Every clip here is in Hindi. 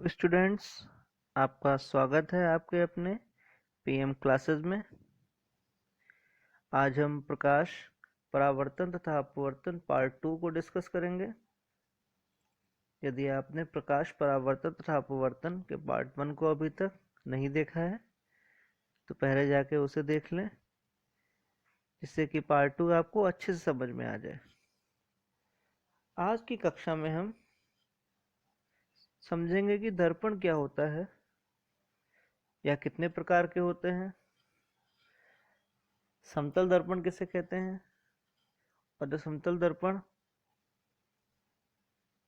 स्टूडेंट्स, आपका स्वागत है आपके अपने पीएम क्लासेस में। आज हम प्रकाश परावर्तन तथा अपवर्तन पार्ट 2 को डिस्कस करेंगे। यदि आपने प्रकाश परावर्तन तथा अपवर्तन के पार्ट 1 को अभी तक नहीं देखा है तो पहले जाके उसे देख लें, जिससे कि पार्ट 2 आपको अच्छे से समझ में आ जाए। आज की कक्षा में हम समझेंगे कि दर्पण क्या होता है या कितने प्रकार के होते हैं, समतल दर्पण किसे कहते हैं, और जो समतल दर्पण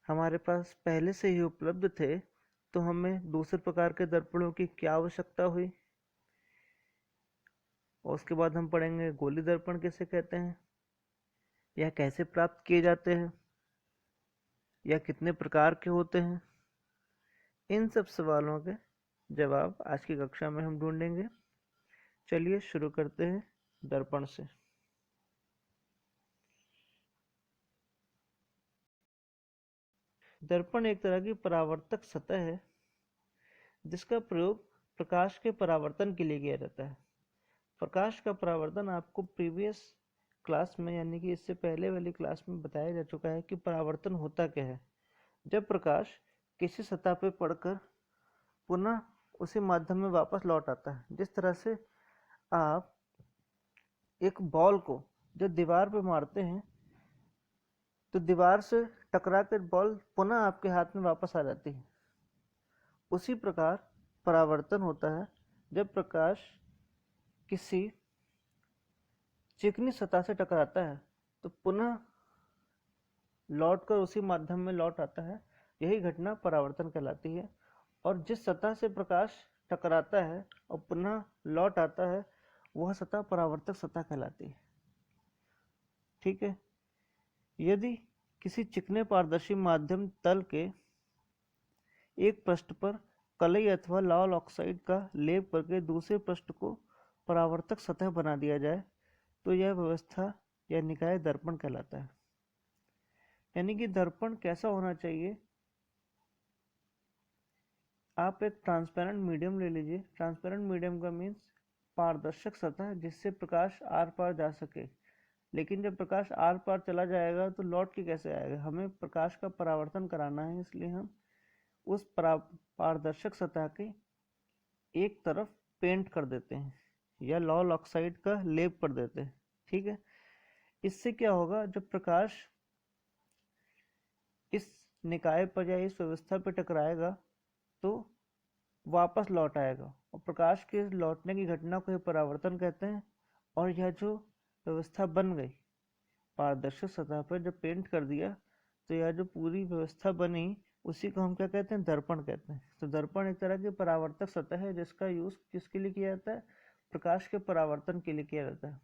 हमारे पास पहले से ही उपलब्ध थे तो हमें दूसरे प्रकार के दर्पणों की क्या आवश्यकता हुई। और उसके बाद हम पढ़ेंगे गोली दर्पण किसे कहते हैं, यह कैसे प्राप्त किए जाते हैं, या कितने प्रकार के होते हैं। इन सब सवालों के जवाब आज की कक्षा में हम ढूंढेंगे। चलिए शुरू करते हैं दर्पण से। दर्पण एक तरह की परावर्तक सतह है जिसका प्रयोग प्रकाश के परावर्तन के लिए किया जाता है। प्रकाश का परावर्तन आपको प्रीवियस क्लास में यानी कि इससे पहले वाली क्लास में बताया जा चुका है कि परावर्तन होता क्या है। जब प्रकाश किसी सतह पर पड़कर पुनः उसी माध्यम में वापस लौट आता है, जिस तरह से आप एक बॉल को जब दीवार पर मारते हैं तो दीवार से टकरा कर बॉल पुनः आपके हाथ में वापस आ जाती है, उसी प्रकार परावर्तन होता है। जब प्रकाश किसी चिकनी सतह से टकराता है तो पुनः लौटकर उसी माध्यम में लौट आता है, यही घटना परावर्तन कहलाती है। और जिस सतह से प्रकाश टकराता है और पुनः लौट आता है वह सतह परावर्तक सतह कहलाती है। ठीक है। यदि किसी चिकने पारदर्शी माध्यम तल के एक पृष्ठ पर कलई अथवा लाल ऑक्साइड का लेप करके दूसरे पृष्ठ को परावर्तक सतह बना दिया जाए तो यह व्यवस्था या निकाय दर्पण कहलाता है। यानी कि दर्पण कैसा होना चाहिए, आप एक ट्रांसपेरेंट मीडियम ले लीजिए। ट्रांसपेरेंट मीडियम का मीन्स पारदर्शक सतह जिससे प्रकाश आर पार जा सके। लेकिन जब प्रकाश आर पार चला जाएगा तो लौट के कैसे आएगा, हमें प्रकाश का परावर्तन कराना है, इसलिए हम उस पारदर्शक सतह के एक तरफ पेंट कर देते हैं या लाल ऑक्साइड का लेप कर देते हैं। ठीक है। इससे क्या होगा, जब प्रकाश इस निकाय पर या इस व्यवस्था पर टकराएगा तो वापस लौट आएगा, और प्रकाश के लौटने की घटना को परावर्तन कहते हैं। और यह जो व्यवस्था बन गई पारदर्शक सतह पर जब पेंट कर दिया तो यह जो पूरी व्यवस्था बनी उसी को हम क्या कहते हैं, दर्पण कहते हैं। तो दर्पण एक तरह की परावर्तक सतह है जिसका यूज किसके लिए किया जाता है, प्रकाश के परावर्तन के लिए किया जाता है।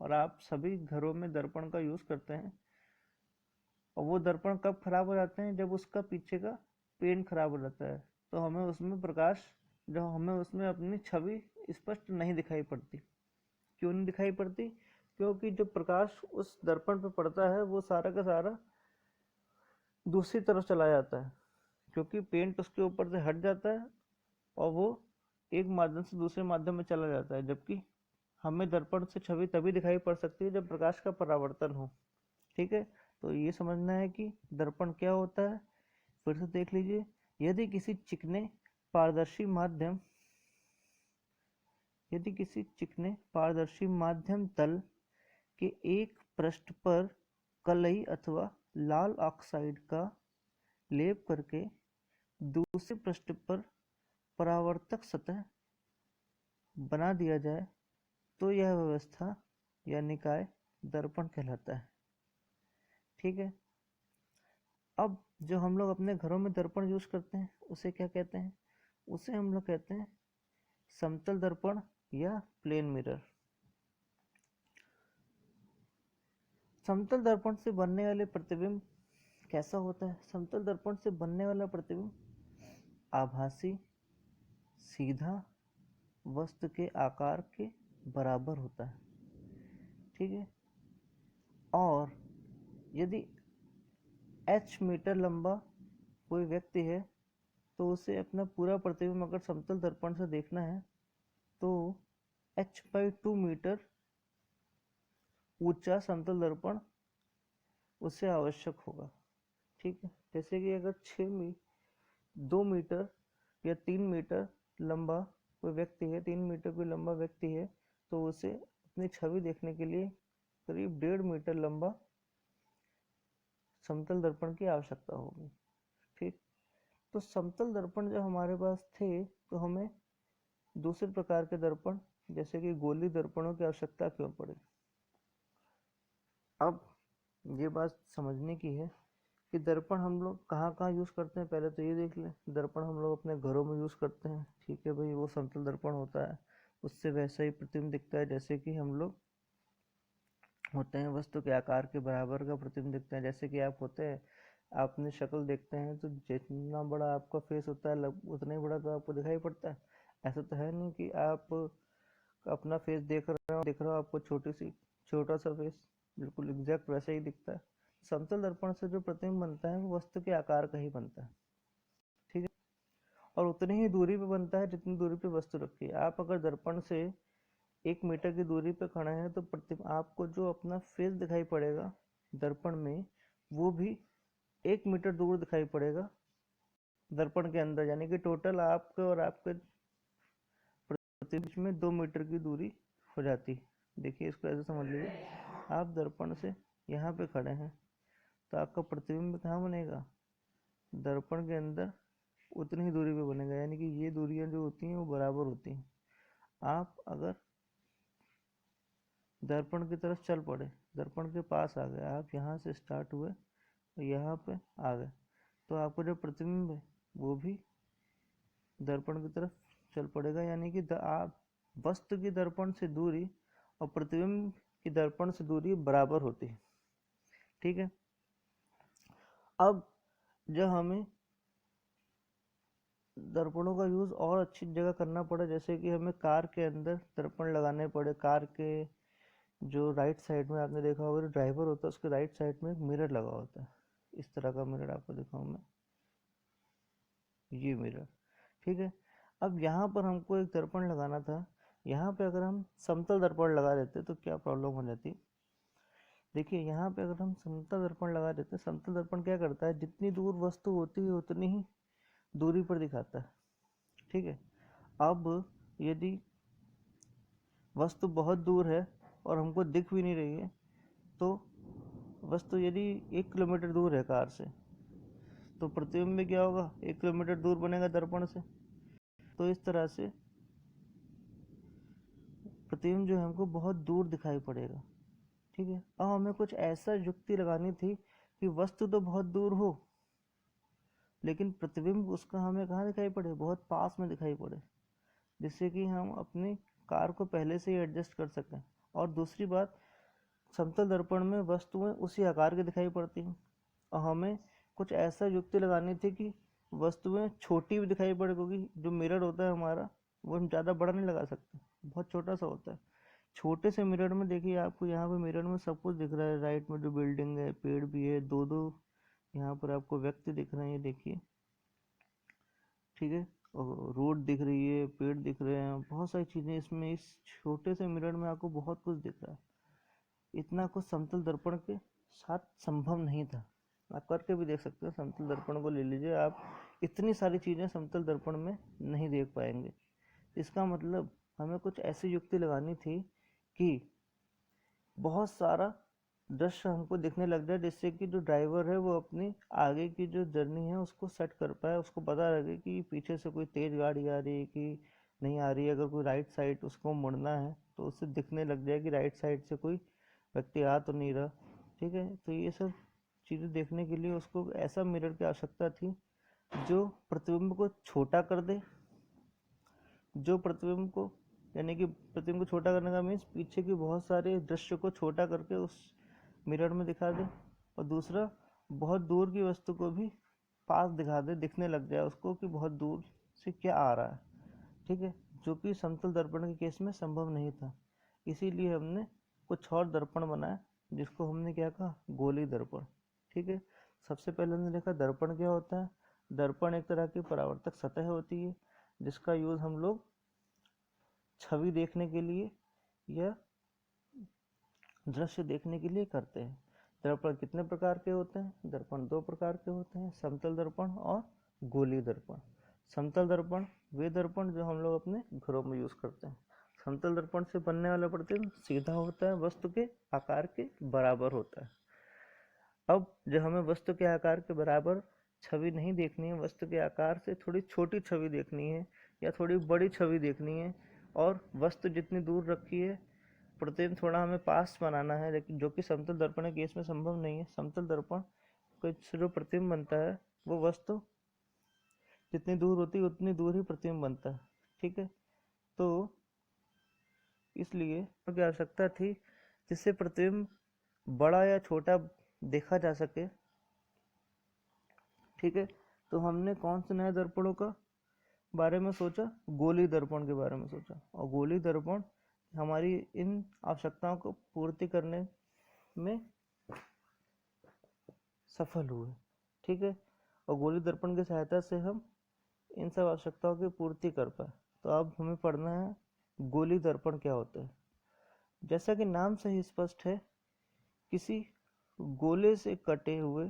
और आप सभी घरों में दर्पण का यूज करते हैं। और वो दर्पण कब खराब हो जाते हैं, जब उसका पीछे का पेंट खराब हो जाता है तो हमें उसमें प्रकाश, जो हमें उसमें अपनी छवि स्पष्ट नहीं दिखाई पड़ती। क्यों नहीं दिखाई पड़ती, क्योंकि जो प्रकाश उस दर्पण पर पड़ता है वो सारा का सारा दूसरी तरफ चला जाता है, क्योंकि पेंट उसके ऊपर से हट जाता है और वो एक माध्यम से दूसरे माध्यम में चला जाता है। जबकि हमें दर्पण से छवि तभी दिखाई पड़ सकती है जब प्रकाश का परावर्तन हो। ठीक है। तो ये समझना है कि दर्पण क्या होता है। फिर से देख लीजिए, यदि किसी चिकने पारदर्शी माध्यम तल के एक पृष्ठ पर कलई अथवा लाल ऑक्साइड का लेप करके दूसरे पृष्ठ पर परावर्तक सतह बना दिया जाए तो यह व्यवस्था या निकाय दर्पण कहलाता है। ठीक है। अब जो हम लोग अपने घरों में दर्पण यूज करते हैं उसे क्या कहते हैं, उसे हम लोग कहते हैं समतल दर्पण या प्लेन मिरर। समतल दर्पण से बनने वाले प्रतिबिंब कैसा होता है, समतल दर्पण से बनने वाला प्रतिबिंब आभासी सीधा वस्तु के आकार के बराबर होता है। ठीक है। और यदि h मीटर लंबा कोई व्यक्ति है तो उसे अपना पूरा प्रतिबिंब अगर समतल दर्पण से देखना है तो h/2 मीटर ऊंचा समतल दर्पण उससे आवश्यक होगा। ठीक है, जैसे कि अगर 2 मीटर या 3 मीटर लंबा कोई व्यक्ति है, 3 मीटर कोई लंबा व्यक्ति है, तो उसे अपनी छवि देखने के लिए करीब 1.5 मीटर लंबा समतल दर्पण की आवश्यकता होगी। ठीक, तो समतल दर्पण जब हमारे पास थे तो हमें दूसरे प्रकार के दर्पण जैसे कि गोली दर्पणों की आवश्यकता क्यों पड़ी। अब ये बात समझने की है कि दर्पण हम लोग कहाँ कहाँ यूज़ करते हैं। पहले तो ये देख लें, दर्पण हम लोग अपने घरों में यूज़ करते हैं। ठीक है भाई, वो समतल दर्पण होता है, उससे वैसा ही प्रतिबिंब दिखता है जैसे कि हम लोग होते हैं, वस्तु के आकार के बराबर का प्रतिबिंब दिखता है। जैसे कि आप होते हैं, आपने शक्ल देखते हैं तो जितना बड़ा आपका फेस होता है उतना ही बड़ा तो आपको दिखाई पड़ता है। ऐसा तो है नहीं कि आप अपना फेस देख रहे हो आपको छोटा सा फेस बिल्कुल एग्जैक्ट वैसे ही दिखता है। समतल दर्पण से जो प्रतिबिंब बनता है वो वस्तु के आकार का ही बनता है। ठीक है, और उतनी ही दूरी पे बनता है जितनी दूरी पे वस्तु रखी है। आप अगर दर्पण से 1 मीटर की दूरी पे खड़े हैं तो आपको जो अपना फेस दिखाई पड़ेगा दर्पण में, वो भी 1 मीटर दूर दिखाई पड़ेगा दर्पण के अंदर, यानी कि टोटल आपके और आपके बीच में 2 मीटर की दूरी हो जाती। देखिए, इसको ऐसे समझ लीजिए, आप दर्पण से यहाँ पे खड़े हैं तो आपका प्रतिबिंब कहाँ बनेगा, दर्पण के अंदर उतनी ही दूरी पे बनेगा, यानी कि ये दूरियां जो होती हैं वो बराबर होती हैं। आप अगर दर्पण की तरफ चल पड़े, दर्पण के पास आ गए, आप यहाँ से स्टार्ट हुए और यहाँ पे आ गए, तो आपको जो प्रतिबिंब है वो भी दर्पण की तरफ चल पड़ेगा, यानी कि आप वस्तु की दर्पण से दूरी और प्रतिबिंब की दर्पण से दूरी बराबर होती है। ठीक है, अब जब हमें दर्पणों का यूज़ और अच्छी जगह करना पड़ा, जैसे कि हमें कार के अंदर दर्पण लगाने पड़े, कार के जो राइट साइड में आपने देखा होगा, जो ड्राइवर होता है उसके राइट साइड में एक मिरर लगा होता है। इस तरह का मिरर आपको दिखाऊं मैं, ये मिरर। ठीक है, अब यहाँ पर हमको एक दर्पण लगाना था। यहाँ पे अगर हम समतल दर्पण लगा देते तो क्या प्रॉब्लम हो जाती। देखिए, यहाँ पे अगर हम समतल दर्पण लगा देते, समतल दर्पण क्या करता है, जितनी दूर वस्तु होती है उतनी ही दूरी पर दिखाता है। ठीक है, अब यदि वस्तु बहुत दूर है और हमको दिख भी नहीं रही है, तो वस्तु यदि 1 किलोमीटर दूर है कार से, तो प्रतिबिंब में क्या होगा, 1 किलोमीटर दूर बनेगा दर्पण से। तो इस तरह से प्रतिबिंब जो है हमको बहुत दूर दिखाई पड़ेगा। ठीक है, अब हमें कुछ ऐसा युक्ति लगानी थी कि वस्तु तो बहुत दूर हो लेकिन प्रतिबिंब उसका हमें कहाँ दिखाई पड़े, बहुत पास में दिखाई पड़े, जिससे कि हम अपनी कार को पहले से ही एडजस्ट कर सकें। और दूसरी बात, समतल दर्पण में वस्तुएं उसी आकार की दिखाई पड़ती हैं और हमें कुछ ऐसा युक्ति लगानी थी कि वस्तुएं छोटी भी दिखाई पड़े, क्योंकि जो मिरर होता है हमारा वो हम ज़्यादा बड़ा नहीं लगा सकते, बहुत छोटा सा होता है। छोटे से मिरर में देखिए, आपको यहाँ पे मिरर में सब कुछ दिख रहा है, राइट में जो बिल्डिंग है, पेड़ भी है, दो दो यहाँ पर आपको व्यक्ति दिख रहे हैं, ये देखिए। ठीक है, और रोड दिख रही है, पेड़ दिख रहे हैं, बहुत सारी चीज़ें इसमें, इस छोटे से मिरर में आपको बहुत कुछ दिख रहा है। इतना कुछ समतल दर्पण के साथ संभव नहीं था। आप करके भी देख सकते हैं, समतल दर्पण को ले लीजिए आप, इतनी सारी चीज़ें समतल दर्पण में नहीं देख पाएंगे। इसका मतलब हमें कुछ ऐसी युक्ति लगानी थी कि बहुत सारा दृश्य हमको दिखने लग जाए, जिससे कि जो ड्राइवर है वो अपनी आगे की जो जर्नी है उसको सेट कर पाए, उसको पता लगे कि पीछे से कोई तेज गाड़ी आ रही है कि नहीं आ रही है। अगर कोई राइट साइड उसको मुड़ना है तो उससे दिखने लग जाए कि राइट साइड से कोई व्यक्ति आ तो नहीं रहा। ठीक है, तो ये सब चीज़ें देखने के लिए उसको ऐसा मिरर की आवश्यकता थी जो प्रतिबिंब को छोटा कर दे, जो प्रतिबिंब को, यानी कि प्रतिबिंब को छोटा करने का मीन्स पीछे की बहुत सारे दृश्य को छोटा करके उस मिरर में दिखा दे, और दूसरा बहुत दूर की वस्तु को भी पास दिखा दे, दिखने लग जाए उसको कि बहुत दूर से क्या आ रहा है। ठीक है, जो कि समतल दर्पण के केस में संभव नहीं था। इसीलिए हमने कुछ और दर्पण बनाया, जिसको हमने क्या कहा, गोली दर्पण। ठीक है, सबसे पहले हमने देखा दर्पण क्या होता है। दर्पण एक तरह की परावर्तक सतह होती है जिसका यूज हम लोग छवि देखने के लिए या दृश्य देखने के लिए करते हैं। दर्पण कितने प्रकार के होते हैं? दर्पण दो प्रकार के होते हैं, समतल दर्पण और गोलीय दर्पण। समतल दर्पण वे दर्पण जो हम लोग अपने घरों में यूज करते हैं। समतल दर्पण से बनने वाला प्रतिबिंब सीधा होता है, वस्तु के आकार के बराबर होता है। अब जब हमें वस्तु के आकार के बराबर छवि नहीं देखनी है, वस्तु के आकार से थोड़ी छोटी छवि देखनी है या थोड़ी बड़ी छवि देखनी है, और वस्तु जितनी दूर रखी है प्रतिबिंब थोड़ा हमें पास बनाना है, लेकिन जो कि समतल दर्पण के केस में संभव नहीं है। समतल दर्पण को जो प्रतिबिंब बनता है वो वस्तु जितनी दूर होती है उतनी दूर ही प्रतिबिंब बनता है। ठीक है, तो इसलिए की आवश्यकता थी जिससे प्रतिबिंब बड़ा या छोटा देखा जा सके। ठीक है, तो हमने कौन से नए दर्पणों का बारे में सोचा? गोलीय दर्पण के बारे में सोचा, और गोलीय दर्पण हमारी इन आवश्यकताओं को पूर्ति करने में सफल हुए। ठीक है, और गोलीय दर्पण की सहायता से हम इन सब आवश्यकताओं की पूर्ति कर पाए। तो अब हमें पढ़ना है गोलीय दर्पण क्या होता है। जैसा कि नाम से ही स्पष्ट है, किसी गोले से कटे हुए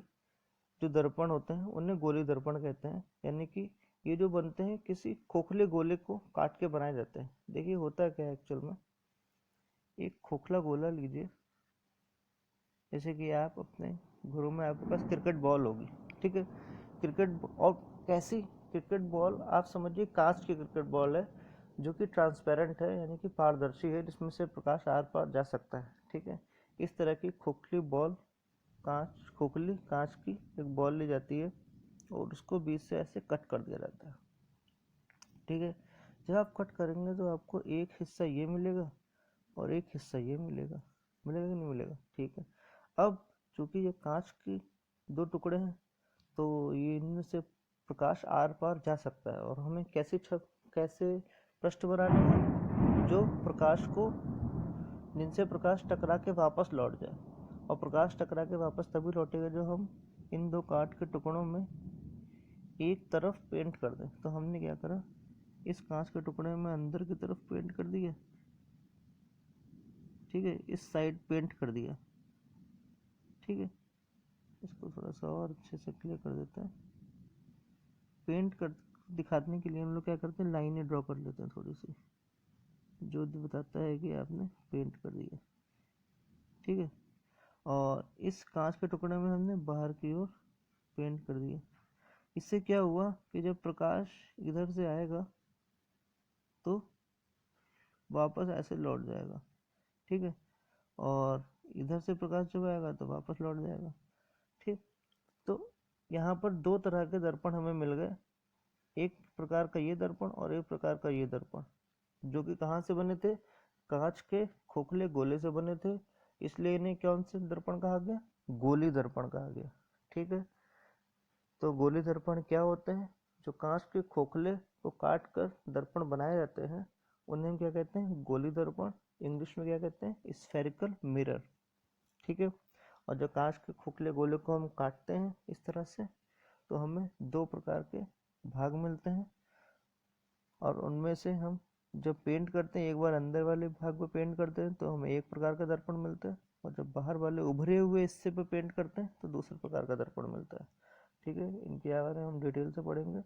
जो दर्पण होते हैं उन्हें गोलीय दर्पण कहते हैं। यानी कि ये जो बनते हैं किसी खोखले गोले को काट के बनाए जाते हैं। देखिए होता क्या है एक्चुअल में, एक खोखला गोला लीजिए, जैसे कि आप अपने घरों में आपके पास क्रिकेट बॉल होगी। ठीक है, क्रिकेट और कैसी क्रिकेट बॉल? आप समझिए कांच की क्रिकेट बॉल है जो कि ट्रांसपेरेंट है, यानी कि पारदर्शी है, जिसमें से प्रकाश आर पार जा सकता है। ठीक है, इस तरह की खोखली बॉल, खोखली कांच की एक बॉल ली जाती है और उसको बीच से ऐसे कट कर दिया जाता है। ठीक है, जब आप कट करेंगे तो आपको एक हिस्सा ये मिलेगा और एक हिस्सा ये मिलेगा। मिलेगा कि नहीं मिलेगा? ठीक है, अब चूंकि ये कांच की दो टुकड़े हैं तो ये इनमें से प्रकाश आर पार जा सकता है, और हमें कैसे पृष्ठ बनाने हैं जो प्रकाश को, जिनसे प्रकाश टकरा के वापस लौट जाए। और प्रकाश टकरा के वापस तभी लौटेगा जो हम इन दो कांच के टुकड़ों में एक तरफ पेंट कर दें। तो हमने क्या करा, इस कांच के टुकड़े में अंदर की तरफ पेंट कर दिया। ठीक है, इस साइड पेंट कर दिया। ठीक है, इसको थोड़ा सा और अच्छे से क्लियर कर देते हैं। पेंट कर दिखाने के लिए हम लोग क्या करते हैं, लाइनें ड्रॉ कर लेते हैं थोड़ी सी, जो बताता है कि आपने पेंट कर दिया। ठीक है, और इस कांच के टुकड़े में हमने बाहर की ओर पेंट कर दिया। इससे क्या हुआ कि जब प्रकाश इधर से आएगा तो वापस ऐसे लौट जाएगा। ठीक है, और इधर से प्रकाश जब आएगा तो वापस लौट जाएगा। ठीक, तो यहाँ पर दो तरह के दर्पण हमें मिल गए, एक प्रकार का ये दर्पण और एक प्रकार का ये दर्पण, जो कि कहाँ से बने थे? कांच के खोखले गोले से बने थे, इसलिए इन्हें कौन से दर्पण कहा गया? गोलीय दर्पण कहा गया। ठीक है, तो गोलीय दर्पण क्या होते हैं? जो कांच के खोखले को काट कर दर्पण बनाए जाते हैं उन्हें हम क्या कहते हैं? गोलीय दर्पण। इंग्लिश में क्या कहते हैं? Spherical mirror. ठीक है, और जो कांच के खोखले गोले को हम काटते हैं इस तरह से, तो हमें दो प्रकार के भाग मिलते हैं, और उनमें से हम जब पेंट करते हैं, एक बार अंदर वाले भाग पे पेंट करते हैं तो हमें एक प्रकार का दर्पण मिलता है, और जब बाहर वाले उभरे हुए हिस्से पे पेंट करते हैं तो दूसरे प्रकार का दर्पण मिलता है। ठीक है, इनके बारे में हम डिटेल से पढ़ेंगे।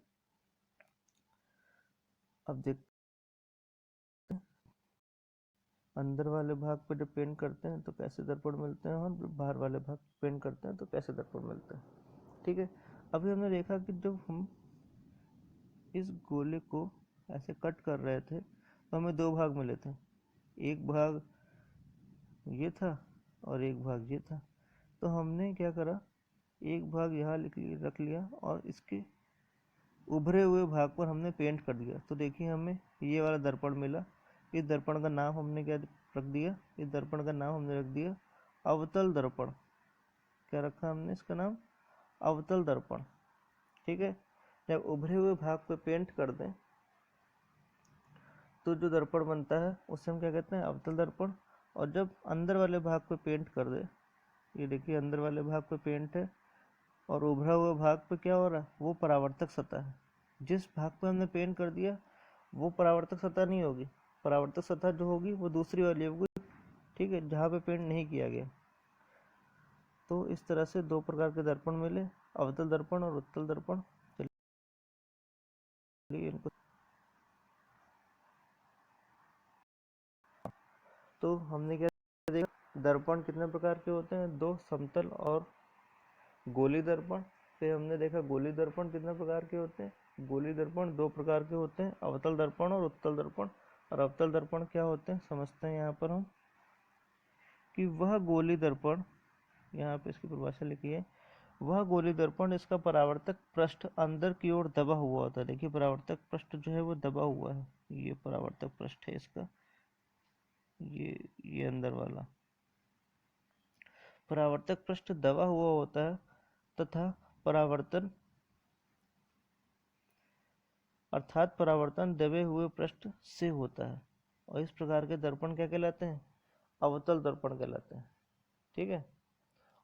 अब देखते हैं अंदर वाले भाग पे जब पेंट करते हैं तो कैसे दर्पण मिलते हैं, और बाहर वाले भाग पेंट करते हैं तो कैसे दर्पण मिलते हैं। ठीक है, अभी हमने देखा कि जब हम इस गोले को ऐसे कट कर रहे थे तो हमें दो भाग मिले थे, एक भाग ये था और एक भाग ये था। तो हमने क्या करा, एक भाग यहाँ रख लिया और इसके उभरे हुए भाग पर हमने पेंट कर दिया। तो देखिए हमें ये वाला दर्पण मिला। इस दर्पण का नाम हमने क्या रख दिया? इस दर्पण का नाम हमने रख दिया अवतल दर्पण। क्या रखा हमने इसका नाम? अवतल दर्पण। ठीक है, जब उभरे हुए भाग पे पेंट कर दें तो जो दर्पण बनता है उसे हम क्या कहते हैं? अवतल दर्पण। और जब अंदर वाले भाग पे पेंट कर दे, ये देखिए अंदर वाले भाग पे पेंट है, और उभरा हुआ भाग पे क्या हो रहा है, वो परावर्तक सतह है। जिस भाग पे हमने पेंट कर दिया वो परावर्तक सतह नहीं होगी, परावर्तक सतह जो होगी वो दूसरी वाली होगी, ठीक है, जहाँ पे पेंट नहीं किया गया। तो इस तरह से दो प्रकार के दर्पण मिले, अवतल दर्पण और उत्तल दर्पण। चलिए इनको, तो हमने क्या देखा, दर्पण कितने प्रकार के होते हैं, दो, समतल और गोली दर्पण। फिर हमने देखा गोली दर्पण कितने प्रकार के होते हैं, गोली दर्पण दो प्रकार के होते हैं, अवतल दर्पण और उत्तल दर्पण। और अवतल दर्पण क्या होते हैं समझते हैं यहाँ पर हम, कि वह गोली दर्पण, यहाँ पे इसकी परिभाषा लिखी है, वह गोली दर्पण इसका परावर्तक पृष्ठ अंदर की ओर दबा हुआ होता है। देखिए परावर्तक पृष्ठ जो है वो दबा हुआ है, ये परावर्तक पृष्ठ है इसका, ये अंदर वाला परावर्तक पृष्ठ दबा हुआ होता है, तथा परावर्तन अर्थात परावर्तन दबे हुए पृष्ठ से होता है। और इस प्रकार के दर्पण क्या कहलाते हैं, अवतल दर्पण कहलाते हैं, ठीक है।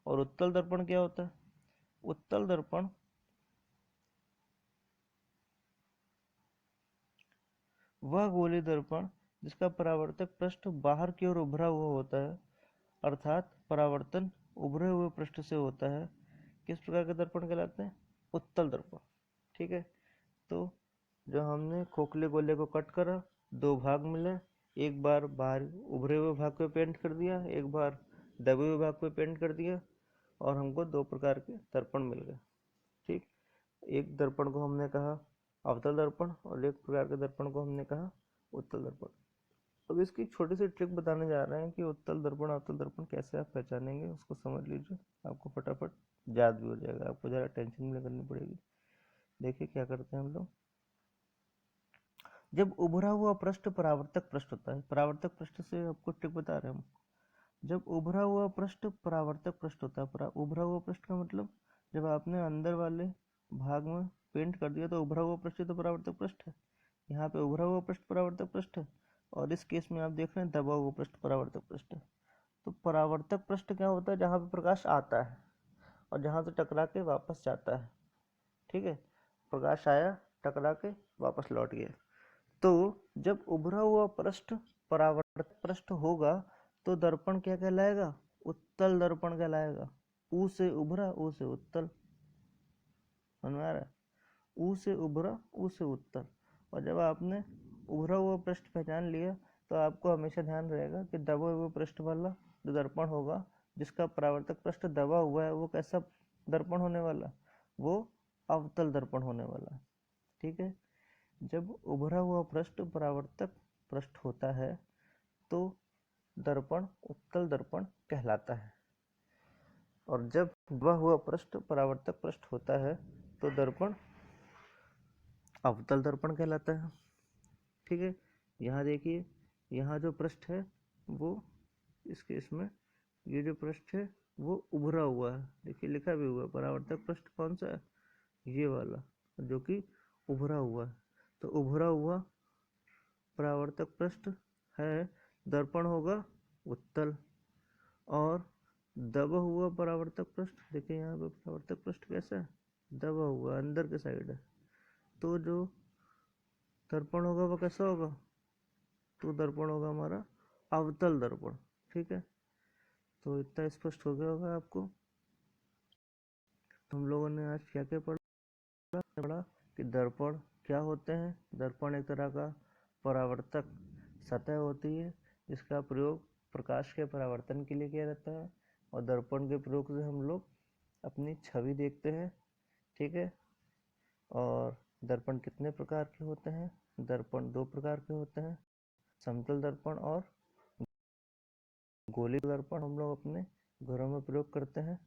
और उत्तल दर्पण क्या होता है, उत्तल दर्पण वह गोली दर्पण जिसका परावर्तक पृष्ठ बाहर की ओर उभरा हुआ होता है, अर्थात परावर्तन उभरे हुए पृष्ठ से होता है। किस प्रकार के दर्पण कहलाते हैं, उत्तल दर्पण, ठीक है। तो जो हमने खोखले गोले को कट करा, दो भाग मिले, एक बार बाहर उभरे हुए भाग पे पेंट कर दिया, एक बार दबे हुए भाग पे पेंट कर दिया, और हमको दो प्रकार के दर्पण मिल गए, ठीक। एक दर्पण को हमने कहा अवतल दर्पण और एक प्रकार के दर्पण को हमने कहा उत्तल दर्पण। अब इसकी छोटी सी ट्रिक बताने जा रहे हैं कि उत्तल दर्पण अवतल दर्पण कैसे आप पहचानेंगे, उसको समझ लीजिए, आपको फटाफट याद भी हो जाएगा, आपको ज़्यादा टेंशन भी करनी पड़ेगी। देखिए क्या करते हैं हम लोग, जब उभरा हुआ पृष्ठ परावर्तक पृष्ठ होता है, परावर्तक पृष्ठ से आपको ट्रिक बता रहे हैं हम, जब उभरा हुआ पृष्ठ परावर्तक पृष्ठ होता है, उभरा हुआ पृष्ठ का मतलब जब आपने अंदर वाले भाग में पेंट कर दिया तो उभरा हुआ पृष्ठ तो परावर्तक पृष्ठ है, यहाँ पे उभरा हुआ पृष्ठ परावर्तक पृष्ठ है, और इस केस में आप देख रहे हैं दबा हुआ पृष्ठ परावर्तक पृष्ठ है। तो परावर्तक पृष्ठ क्या होता है, जहाँ पे प्रकाश आता है और जहाँ से टकरा के वापस जाता है, ठीक है, प्रकाश आया, टकरा के वापस लौट गया। तो जब उभरा हुआ पृष्ठ परावर्तक पृष्ठ होगा तो दर्पण क्या कहलाएगा, उत्तल दर्पण कहलाएगा। ऊ से उभरा, ऊ से उत्तल, समझ में आ रहा है, ऊ से उभरा, ऊ से उत्तल। और जब आपने उभरा हुआ पृष्ठ पहचान लिया तो आपको हमेशा ध्यान रहेगा कि दबे हुए पृष्ठ वाला जो दर्पण होगा, जिसका परावर्तक पृष्ठ दबा हुआ है, वो कैसा दर्पण होने वाला, वो अवतल दर्पण होने वाला, ठीक है। जब उभरा हुआ पृष्ठ परावर्तक पृष्ठ होता है तो दर्पण उत्तल दर्पण कहलाता है, और जब दबा हुआ पृष्ठ परावर्तक पृष्ठ होता है तो दर्पण अवतल दर्पण कहलाता है, ठीक है। यहाँ देखिए, यहाँ जो पृष्ठ है वो इसके इसमें ये जो पृष्ठ है वो उभरा हुआ है, देखिए लिखा भी हुआ है परावर्तक पृष्ठ कौन सा है, ये वाला जो कि उभरा हुआ है। तो उभरा हुआ परावर्तक पृष्ठ है, दर्पण होगा उत्तल। और दबा हुआ परावर्तक पृष्ठ, देखिए यहाँ पे परावर्तक पृष्ठ कैसा है, दबा हुआ अंदर के साइड है, तो जो दर्पण होगा वो कैसा होगा, तो दर्पण होगा हमारा अवतल दर्पण, ठीक है। तो इतना स्पष्ट हो गया होगा आपको। हम लोगों ने आज क्या क्या पढ़ा कि दर्पण क्या होते हैं। दर्पण एक तरह का परावर्तक सतह होती है जिसका प्रयोग प्रकाश के परावर्तन के लिए किया जाता है, और दर्पण के प्रयोग से हम लोग अपनी छवि देखते हैं, ठीक है। और दर्पण कितने प्रकार के होते हैं, दर्पण दो प्रकार के होते हैं, समतल दर्पण और गोली दर्पण हम लोग अपने घरों में प्रयोग करते हैं,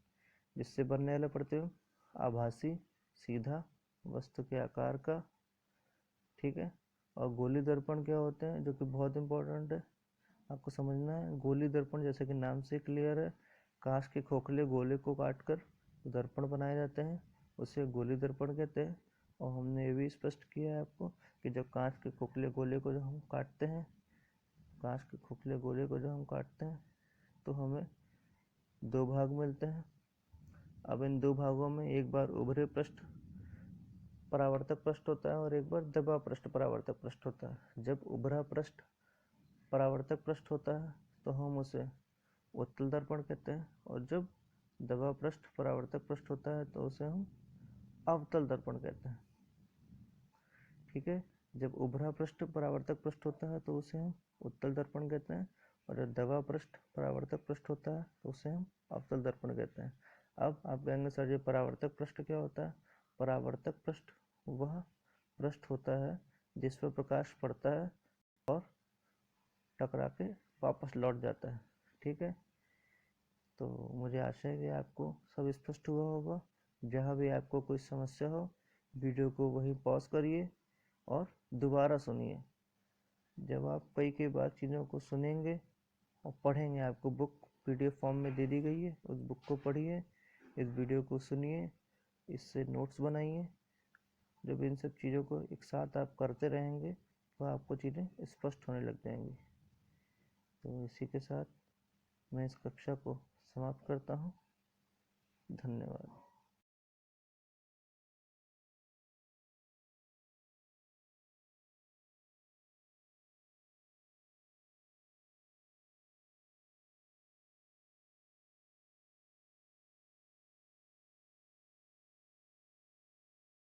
जिससे बनने वाला प्रतिबिंब आभासी सीधा वस्तु के आकार का, ठीक है। और गोली दर्पण क्या होते हैं, जो कि बहुत इंपॉर्टेंट है, आपको समझना है। गोली दर्पण जैसे कि नाम से क्लियर है, कांच के खोखले गोले को काटकर दर्पण बनाए जाते हैं, उसे गोली दर्पण कहते हैं। और हमने ये भी स्पष्ट किया है आपको कि जब कांच के खोखले गोले को जो हम काटते हैं, कांच के खोखले गोले को जो हम काटते हैं तो हमें दो भाग मिलते हैं, अब इन दो भागों में एक बार उभरे पृष्ठ परावर्तक पृष्ठ होता है और एक बार दबा पृष्ठ परावर्तक पृष्ठ होता है। जब उभरा पृष्ठ परावर्तक पृष्ठ होता है तो हम उसे उत्तल दर्पण कहते हैं, और जब दबा पृष्ठ परावर्तक पृष्ठ होता है तो उसे हम अवतल दर्पण कहते हैं। ठीक है, जब उभरा पृष्ठ परावर्तक पृष्ठ होता है तो उसे हम उत्तल दर्पण कहते हैं, और जब दबा पृष्ठ परावर्तक पृष्ठ होता है तो उसे हम अवतल दर्पण कहते हैं। अब आप कहेंगे सर ये परावर्तक पृष्ठ क्या होता है? परावर्तक पृष्ठ वह पृष्ठ होता है जिस पर प्रकाश पड़ता है और टकरा के वापस लौट जाता है। ठीक है, तो मुझे आशा है कि आपको सब स्पष्ट हुआ होगा। जहाँ भी आपको कोई समस्या हो, वीडियो को वहीं पॉज करिए और दोबारा सुनिए। जब आप कई बार चीज़ों को सुनेंगे और पढ़ेंगे, आपको बुक PDF फॉर्म में दे दी गई है, उस बुक को पढ़िए, इस वीडियो को सुनिए, इससे नोट्स बनाइए। जब इन सब चीज़ों को एक साथ आप करते रहेंगे तो आपको चीज़ें स्पष्ट होने लग जाएंगी। तो इसी के साथ मैं इस कक्षा को समाप्त करता हूँ। धन्यवाद।